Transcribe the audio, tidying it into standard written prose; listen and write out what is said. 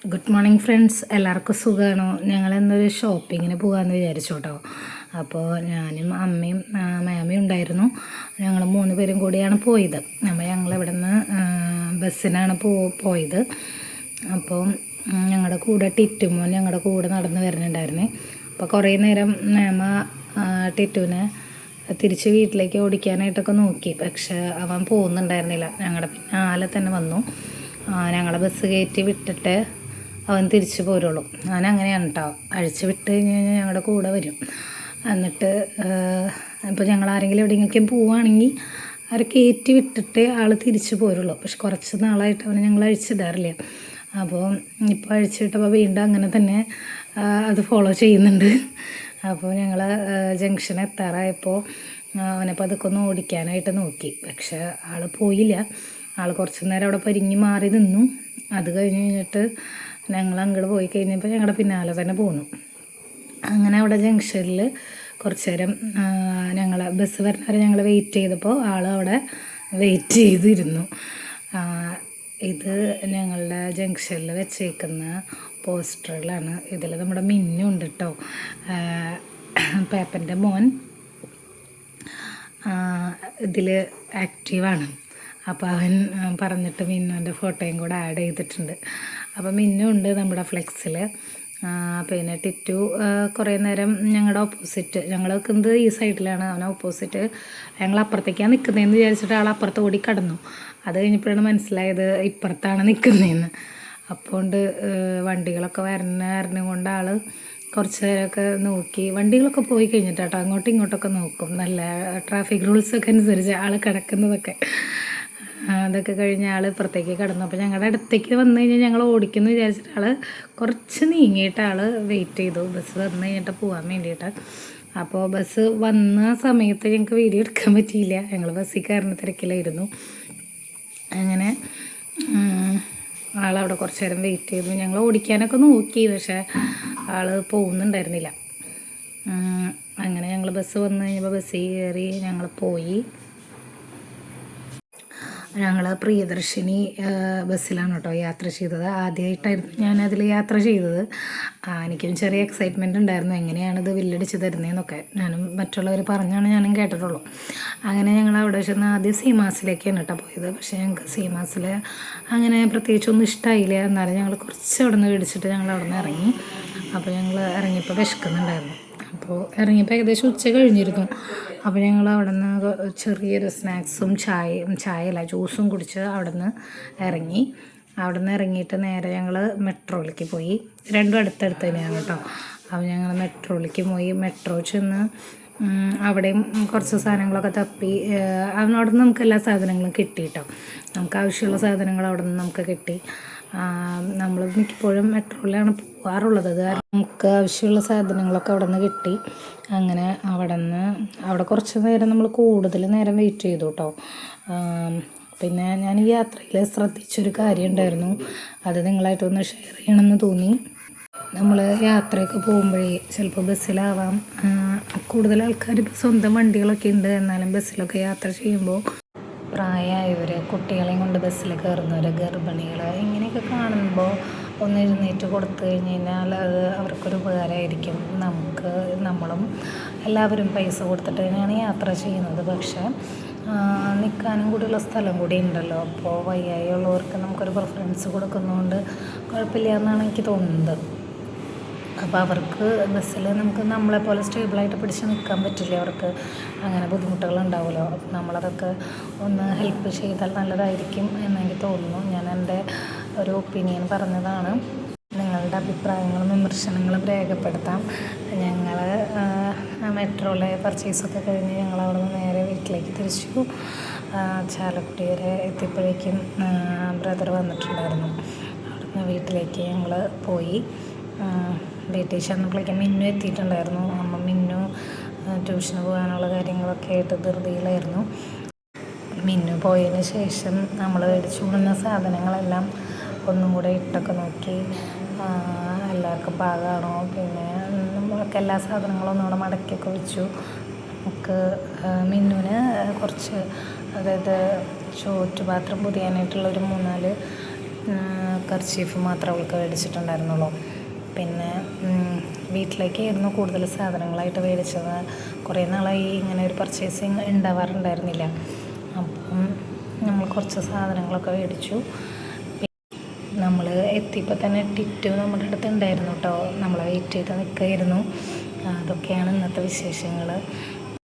Good morning friends, എല്ലാവർക്കും സുഖമാണോ? ഞങ്ങളിന്നൊരു ഷോപ്പിങ്ങിന് പോകാമെന്ന് വിചാരിച്ചു കേട്ടോ. അപ്പോൾ ഞാനും അമ്മയും മാമയും ഉണ്ടായിരുന്നു. ഞങ്ങൾ 3 പേരും കൂടിയാണ് പോയത്. അപ്പോൾ ഞങ്ങളിവിടെ നിന്ന് ബസ്സിനാണ് പോയത്. അപ്പോൾ ഞങ്ങളുടെ കൂടെ ടിറ്റുമോൻ ഞങ്ങളുടെ കൂടെ നടന്ന് വരുന്നുണ്ടായിരുന്നേ. അപ്പോൾ കുറേ നേരം മാമ ടിറ്റുവിനെ തിരിച്ച് വീട്ടിലേക്ക് ഓടിക്കാനായിട്ടൊക്കെ നോക്കി, പക്ഷെ അവൻ പോകുന്നുണ്ടായിരുന്നില്ല. ഞങ്ങളുടെ പിന്നാലെ തന്നെ വന്നു. ഞങ്ങളെ ബസ് കയറ്റി വിട്ടിട്ട് അവൻ തിരിച്ചു പോരുള്ളൂ. ഞാൻ അങ്ങനെയാണ് കേട്ടോ. അഴിച്ചു വിട്ട് കഴിഞ്ഞ് കഴിഞ്ഞാൽ ഞങ്ങളുടെ കൂടെ വരും. എന്നിട്ട് ഇപ്പോൾ ഞങ്ങൾ ആരെങ്കിലും എവിടെയെങ്കിലും പോവുകയാണെങ്കിൽ അവരെ കയറ്റി വിട്ടിട്ട് ആൾ തിരിച്ചു പോരുള്ളൂ. പക്ഷെ കുറച്ച് നാളായിട്ട് അവനെ ഞങ്ങൾ അഴിച്ചിടാറില്ല. അപ്പോൾ ഇപ്പോൾ അഴിച്ചിട്ടപ്പോൾ വീണ്ടും അങ്ങനെ തന്നെ അത് ഫോളോ ചെയ്യുന്നുണ്ട്. അപ്പോൾ ഞങ്ങൾ ജംഗ്ഷൻ എത്താറായപ്പോൾ അവനപ്പോൾ അതൊക്കെ ഒന്ന് ഓടിക്കാനായിട്ട് നോക്കി, പക്ഷെ ആൾ പോയില്ല. ആൾ കുറച്ച് നേരം അവിടെ പരിങ്ങി മാറി നിന്നു. അത് കഴിഞ്ഞിട്ട് ഞങ്ങൾ അങ്ങോട്ട് പോയി കഴിഞ്ഞപ്പോൾ ഞങ്ങളുടെ പിന്നാലെ തന്നെ പോന്നു. അങ്ങനെ അവിടെ ജംഗ്ഷനിൽ കുറച്ച് നേരം ഞങ്ങൾ ബസ് വരുന്നവരെ ഞങ്ങൾ വെയിറ്റ് ചെയ്തപ്പോൾ ആൾ അവിടെ വെയിറ്റ് ചെയ്തിരുന്നു. ഇത് ഞങ്ങളുടെ ജംഗ്ഷനിൽ വെച്ചേക്കുന്ന പോസ്റ്ററുകളാണ്. ഇതിൽ നമ്മുടെ മിന്നുണ്ട് കേട്ടോ, പേപ്പറിൻ്റെ മോൻ ഇതിൽ ആക്റ്റീവാണ്. അപ്പോൾ അവൻ പറഞ്ഞിട്ട് മിന്നുവിൻ്റെ ഫോട്ടോയും കൂടെ ആഡ് ചെയ്തിട്ടുണ്ട്. അപ്പോൾ മിന്നു ഉണ്ട് നമ്മുടെ ഫ്ലെക്സിൽ. പിന്നെ ടിറ്റു കുറേ നേരം ഞങ്ങളുടെ ഓപ്പോസിറ്റ്, ഞങ്ങൾ നിൽക്കുന്നത് ഈ സൈഡിലാണ്, അവൻ ഓപ്പോസിറ്റ്. ഞങ്ങൾ അപ്പുറത്തേക്കാണ് നിൽക്കുന്നതെന്ന് വിചാരിച്ചിട്ട് ആൾ അപ്പുറത്ത് ഓടി കടന്നു. അത് കഴിഞ്ഞപ്പോഴാണ് മനസ്സിലായത് ഇപ്പുറത്താണ് നിൽക്കുന്നതെന്ന്. അപ്പോൾ വണ്ടികളൊക്കെ വരണം കൊണ്ട് ആൾ കുറച്ച് നേരമൊക്കെ നോക്കി. വണ്ടികളൊക്കെ പോയി കഴിഞ്ഞിട്ടാട്ടോ അങ്ങോട്ടും ഇങ്ങോട്ടൊക്കെ നോക്കും, നല്ല ട്രാഫിക് റൂൾസൊക്കെ അനുസരിച്ച് ആൾ കിടക്കുന്നതൊക്കെ. അതൊക്കെ കഴിഞ്ഞ് ആൾ ഇപ്പുറത്തേക്ക് കിടന്നു. അപ്പോൾ ഞങ്ങളുടെ അടുത്തേക്ക് വന്നു കഴിഞ്ഞാൽ ഞങ്ങൾ ഓടിക്കുന്നു വിചാരിച്ചിട്ട് ആൾ കുറച്ച് നീങ്ങിയിട്ട് ആൾ വെയിറ്റ് ചെയ്തു, ബസ് വന്നു കഴിഞ്ഞിട്ട് പോകാൻ വേണ്ടിയിട്ട്. അപ്പോൾ ബസ് വന്ന സമയത്ത് ഞങ്ങൾക്ക് വീഡിയോ എടുക്കാൻ പറ്റിയില്ല, ഞങ്ങൾ ബസ്സിൽ കയറുന്ന തിരക്കിലായിരുന്നു. അങ്ങനെ ആളവിടെ കുറച്ച് നേരം വെയിറ്റ് ചെയ്തു. ഞങ്ങൾ ഓടിക്കാനൊക്കെ നോക്കി, പക്ഷേ ആൾ പോകുന്നുണ്ടായിരുന്നില്ല. അങ്ങനെ ഞങ്ങൾ ബസ് വന്നു കഴിഞ്ഞപ്പോൾ ബസ്സിൽ കയറി ഞങ്ങൾ പോയി. ഞങ്ങൾ പ്രിയദർശിനി ബസ്സിലാണ് കേട്ടോ യാത്ര ചെയ്തത്. ആദ്യമായിട്ടായിരുന്നു ഞാനതിൽ യാത്ര ചെയ്തത്. എനിക്കും ചെറിയ എക്സൈറ്റ്മെൻ്റ് ഉണ്ടായിരുന്നു, എങ്ങനെയാണിത് വില്ലടിച്ച് തരുന്നതെന്നൊക്കെ. ഞാനും മറ്റുള്ളവർ പറഞ്ഞാണ് ഞാനും കേട്ടിട്ടുള്ളൂ. അങ്ങനെ ഞങ്ങൾ അവിടെ ചെന്ന് ആദ്യം സീമാസിലേക്കാണ് കേട്ടോ പോയത്. പക്ഷേ ഞങ്ങൾക്ക് സീമാസിൽ അങ്ങനെ പ്രത്യേകിച്ചൊന്നും ഇഷ്ടമായില്ല. എന്നാലും ഞങ്ങൾ കുറച്ച് അവിടെ നിന്ന് മേടിച്ചിട്ട് ഞങ്ങൾ അവിടെ നിന്ന് ഇറങ്ങി. അപ്പോൾ ഞങ്ങൾ ഇറങ്ങിയപ്പോൾ വിശക്കുന്നുണ്ടായിരുന്നു. അപ്പോൾ ഇറങ്ങിയപ്പോൾ ഏകദേശം ഉച്ച കഴിഞ്ഞിരുന്നു. അപ്പോൾ ഞങ്ങൾ അവിടെ നിന്ന് ചെറിയൊരു സ്നാക്സും ചായയല്ല ജ്യൂസും കുടിച്ച് അവിടെ നിന്ന് ഇറങ്ങി. അവിടെ നിന്ന് ഇറങ്ങിയിട്ട് നേരെ ഞങ്ങൾ മെട്രോയിലേക്ക് പോയി. രണ്ടും അടുത്തടുത്ത് തന്നെയാണ് കേട്ടോ. അപ്പോൾ ഞങ്ങൾ മെട്രോയിലേക്ക് പോയി. മെട്രോ ചെന്ന് അവിടെയും കുറച്ച് സാധനങ്ങളൊക്കെ തപ്പി. അവിടെ നിന്ന് നമുക്ക് എല്ലാ സാധനങ്ങളും കിട്ടി കേട്ടോ. നമുക്ക് ആവശ്യമുള്ള സാധനങ്ങൾ അവിടെ നിന്ന് നമുക്ക് കിട്ടി. നമ്മൾ മിക്കപ്പോഴും മെട്രോയിലാണ് പോകാറുള്ളത്. അത് കാരണം നമുക്ക് ആവശ്യമുള്ള സാധനങ്ങളൊക്കെ അവിടെ നിന്ന് കിട്ടി. അങ്ങനെ അവിടെ കുറച്ച് നേരം നമ്മൾ കൂടുതൽ നേരം വെയിറ്റ് ചെയ്തു കേട്ടോ. പിന്നെ ഞാൻ ഈ യാത്രയിൽ ശ്രദ്ധിച്ചൊരു കാര്യം ഉണ്ടായിരുന്നു, അത് നിങ്ങളായിട്ടൊന്ന് ഷെയർ ചെയ്യണമെന്ന് തോന്നി. നമ്മൾ യാത്രയൊക്കെ പോകുമ്പോഴേ ചിലപ്പോൾ ബസ്സിലാവാം കൂടുതൽ ആൾക്കാർ ഇപ്പോൾ സ്വന്തം വണ്ടികളൊക്കെ ഉണ്ട്. എന്നാലും ബസ്സിലൊക്കെ യാത്ര ചെയ്യുമ്പോൾ പ്രായമായവർ, കുട്ടികളെയും കൊണ്ട് ബസ്സിൽ കയറുന്നവർ, ഗർഭിണികൾ ഇങ്ങനെയൊക്കെ കാണുമ്പോൾ ഒന്ന് എഴുന്നേറ്റ് കൊടുത്തു കഴിഞ്ഞ് കഴിഞ്ഞാൽ അത് അവർക്കൊരു ഉപകാരമായിരിക്കും. നമ്മളും എല്ലാവരും പൈസ കൊടുത്തിട്ട് തന്നെയാണ് യാത്ര ചെയ്യുന്നത്. പക്ഷേ നിൽക്കാനും കൂടിയുള്ള സ്ഥലം കൂടി ഉണ്ടല്ലോ. അപ്പോൾ വയ്യായുള്ളവർക്ക് നമുക്കൊരു പ്രിഫറൻസ് കൊടുക്കുന്നതുകൊണ്ട് കുഴപ്പമില്ല എന്നാണ് എനിക്ക് തോന്നുന്നത്. അപ്പോൾ അവർക്ക് ബസ്സിൽ നമുക്ക് നമ്മളെപ്പോലെ സ്റ്റേബിളായിട്ട് പിടിച്ച് നിൽക്കാൻ പറ്റില്ല. അവർക്ക് അങ്ങനെ ബുദ്ധിമുട്ടുകളുണ്ടാവുമല്ലോ. നമ്മളതൊക്കെ ഒന്ന് ഹെൽപ്പ് ചെയ്താൽ നല്ലതായിരിക്കും എന്നെനിക്ക് തോന്നുന്നു. ഞാൻ എൻ്റെ ഒരു ഒപ്പീനിയൻ പറഞ്ഞതാണ്. നിങ്ങളുടെ അഭിപ്രായങ്ങളും വിമർശനങ്ങളും രേഖപ്പെടുത്താം. ഞങ്ങൾ മെട്രോയിലെ പർച്ചേസൊക്കെ കഴിഞ്ഞ് ഞങ്ങളവിടെ നിന്ന് നേരെ വീട്ടിലേക്ക് തിരിച്ചു. ചാലക്കുടി വരെ എത്തിയപ്പോഴേക്കും ബ്രദർ വന്നിട്ടുണ്ടായിരുന്നു. അവിടുന്ന് വീട്ടിലേക്ക് ഞങ്ങൾ പോയി. വീട്ടിൽ ചെന്നപ്പോഴേക്കും മിന്നു എത്തിയിട്ടുണ്ടായിരുന്നു. മിന്നു ട്യൂഷന് പോകാനുള്ള കാര്യങ്ങളൊക്കെ ആയിട്ട് ധൃതിയിലായിരുന്നു. മിന്നു പോയതിന് ശേഷം നമ്മൾ മേടിച്ചു കൊണ്ടുവന്ന സാധനങ്ങളെല്ലാം ഒന്നും കൂടെ ഇട്ടൊക്കെ നോക്കി എല്ലാവർക്കും പാകമാണോ. പിന്നെ നമ്മളൊക്കെ എല്ലാ സാധനങ്ങളും ഒന്നുകൂടെ മടക്കിയൊക്കെ വെച്ചു. നമുക്ക് മിന്നുവിന് കുറച്ച്, അതായത് ചോറ്റുപാത്രം പൊതിയാനായിട്ടുള്ളൊരു 3-4 കർച്ചീഫ് മാത്രമേ അവൾക്ക് മേടിച്ചിട്ടുണ്ടായിരുന്നുള്ളൂ. പിന്നെ വീട്ടിലേക്കായിരുന്നു കൂടുതൽ സാധനങ്ങളായിട്ട് മേടിച്ചത്. കുറേ നാളായി ഇങ്ങനെ ഒരു പർച്ചേസിങ് ഉണ്ടാവാറുണ്ടായിരുന്നില്ല. അപ്പം നമ്മൾ കുറച്ച് സാധനങ്ങളൊക്കെ മേടിച്ചു. നമ്മൾ എത്തിയപ്പോൾ തന്നെ ടിറ്റു നമ്മുടെ അടുത്ത് ഉണ്ടായിരുന്നു കേട്ടോ. നമ്മളെ വെയിറ്റ് ചെയ്ത് നിൽക്കുകയായിരുന്നു. അതൊക്കെയാണ് ഇന്നത്തെ വിശേഷങ്ങൾ.